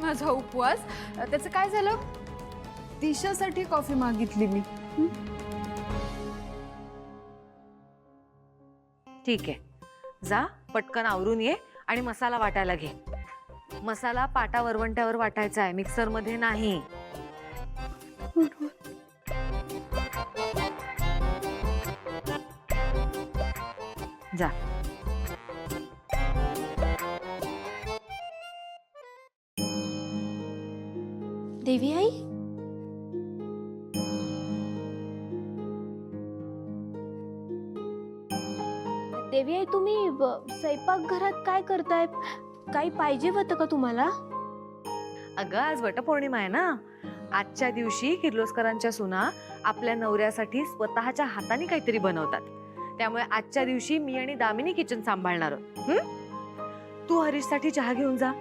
माझा उपवास. त्याचं काय झालं? दिशासाठी कॉफी मागितली मी. ठीक आहे, जा पटकन आवरून ये आणि मसाला वाटायला घे. मसाला पाटा वरवंट्यावर वाटायचा आहे, मिक्सर मध्ये नाही. जा. देवी आई, देवी आई तुम्ही स्वयंपाकघरात काय करताय? काही पाहिजे होतं का तुम्हाला? अगं आज वटपौर्णिमा आहे ना. आजच्या दिवशी किर्लोस्करांच्या सुना आपल्या नवऱ्यासाठी स्वतःच्या हाताने काहीतरी बनवतात. त्यामुळे आजच्या दिवशी मी आणि दामिनी किचन सांभाळणार आहोत. तू हरीशसाठी चहा घेऊन जा.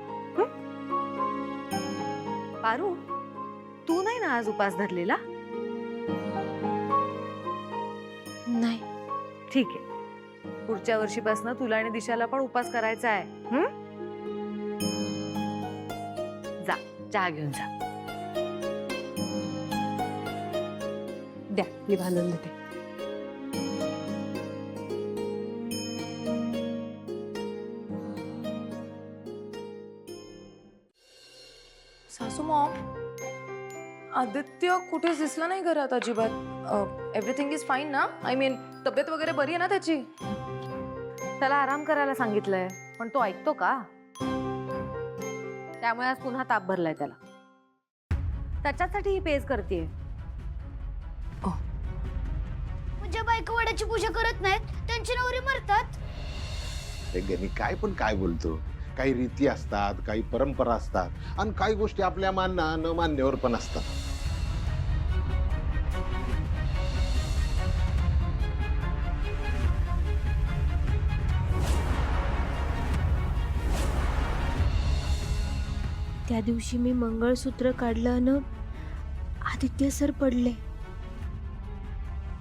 पारू, तू नाही ना आज उपास धरलेला? नाही. ठीक आहे, पुढच्या वर्षीपासून तुला आणि दिशाला पण उपास करायचा आहे. जा चहा घेऊन जा. द्या, मी बांधून देते. सासू मॉम, आदित्य कुठेच दिसला नाही घरात अजिबात. एव्हरीथिंग इज फाईन ना? आय मीन तब्येत वगैरे बरी आहे ना त्याची? त्याला आराम करायला सांगितलंय, पण तो ऐकतो का? त्यामुळे आज पुन्हा ताप भरलाय त्याला. त्याच्यासाठी ही पेज करतेय. ज्या बायका वडाची पूजा करत नाहीत त्यांची नवरी मरतात. ते गणी काय पण काय बोलतो. काही रीती असतात, काही परंपरा असतात आणि काही गोष्टी आपल्या मानना न मान्यवर पण असतात. त्या दिवशी मी मंगळसूत्र काढलं आणि आदित्य सर पडले.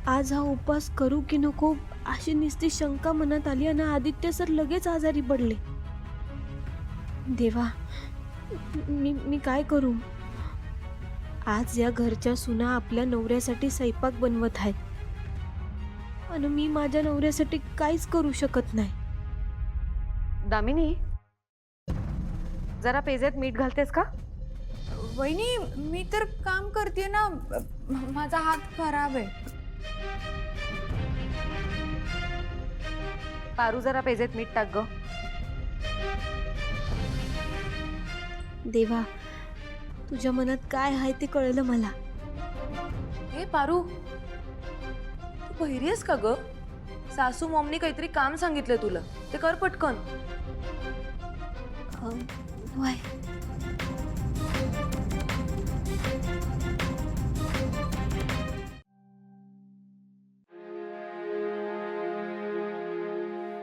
आज हा उपवास करू की नको अशी नुसती शंका मनात आली आणि आदित्य सर लगेच आजारी पडले. देवा, मी काय करू? आज या घरच्या सुना आपल्या नवऱ्यासाठी स्वयंपाक बनवत आहेत आणि मी माझ्या नवऱ्यासाठी काहीच करू शकत नाही. दामिनी, जरा पेजेत मीठ घालतेस का? वहिनी, मी तर काम करते ना. माझा हात खराब आहे. पारू, जरा पेजेत मीठ टाक ग. देवा, तुझ्या मनात काय आहे ते कळलं मला. हे पारू, तू बहिरी आहेस का ग? सासू मॉमनी काहीतरी काम सांगितलं तुला, ते कर पटकन. वय.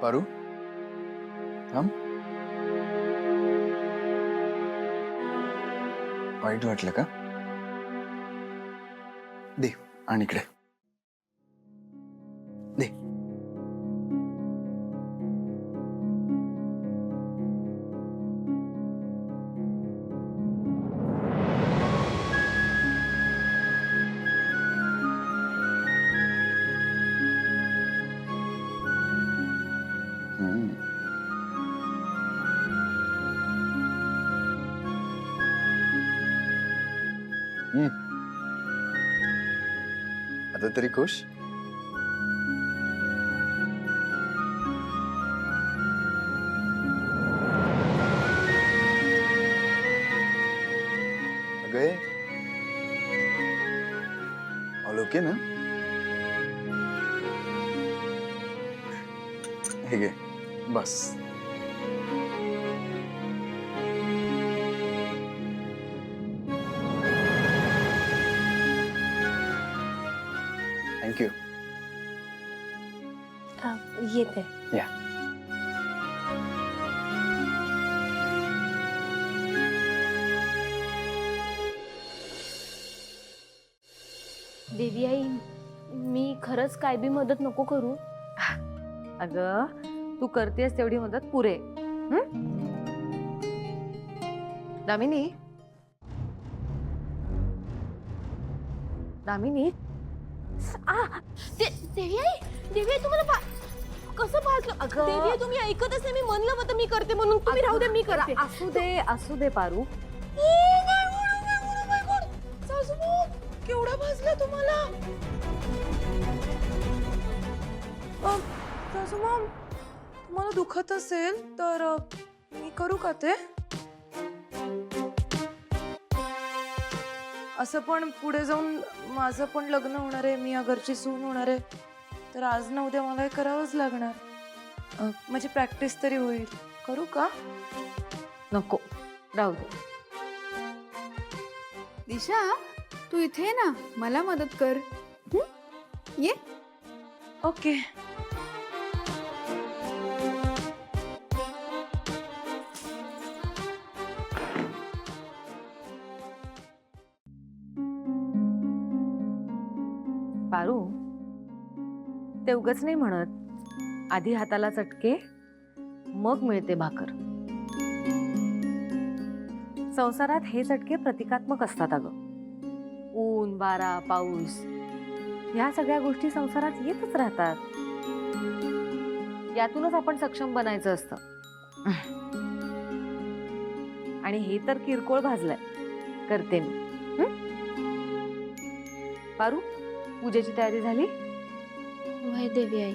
पारू, थांब. वाईट वाटलं का? दे आणि इकडे दे. आता तरी खुश? गए ऑल ओके ना? हे घे बस. थँक्यू. येते. या. देवी आई, मी खरंच काय बी मदत नको करू. अगं, तू करतेस तेवढी मदत पुरे. दामिनी, दामिनी देवी आई तुम्हाला कसं भाजलं अगं. देवी आई, तुम्ही ऐकतच नाही. मी म्हणलं होतं मी करते म्हणून. तुम्ही राहू दे, मी करते. असू दे पारू. केवढा भाजला तुम्हाला? सासू मॉम, तुम्हाला दुखत असेल तर मी करू का ते? असं पण पुढे जाऊन माझं पण लग्न होणार आहे, मी या घरची सून होणार आहे, तर आज ना उद्या मला हे करावंच लागणार. माझी प्रॅक्टिस तरी होईल. करू का? नको, राहू दे. दिशा, तू इथे ये ना, मला मदत कर. ये. ओके. पारू, ते उगाच नाही म्हणत, आधी हाताला चटके मग मिळते भाकर. संसारात हे चटके प्रतिकात्मक असतात अगं. ऊन, वारा, पाऊस ह्या सगळ्या गोष्टी संसारात येतच राहतात. यातूनच आपण सक्षम बनायचं असतं. आणि हे तर किरकोळ भाजलंय, करते मी. पारू, पूजेची तयारी झाली? वय देवी आई.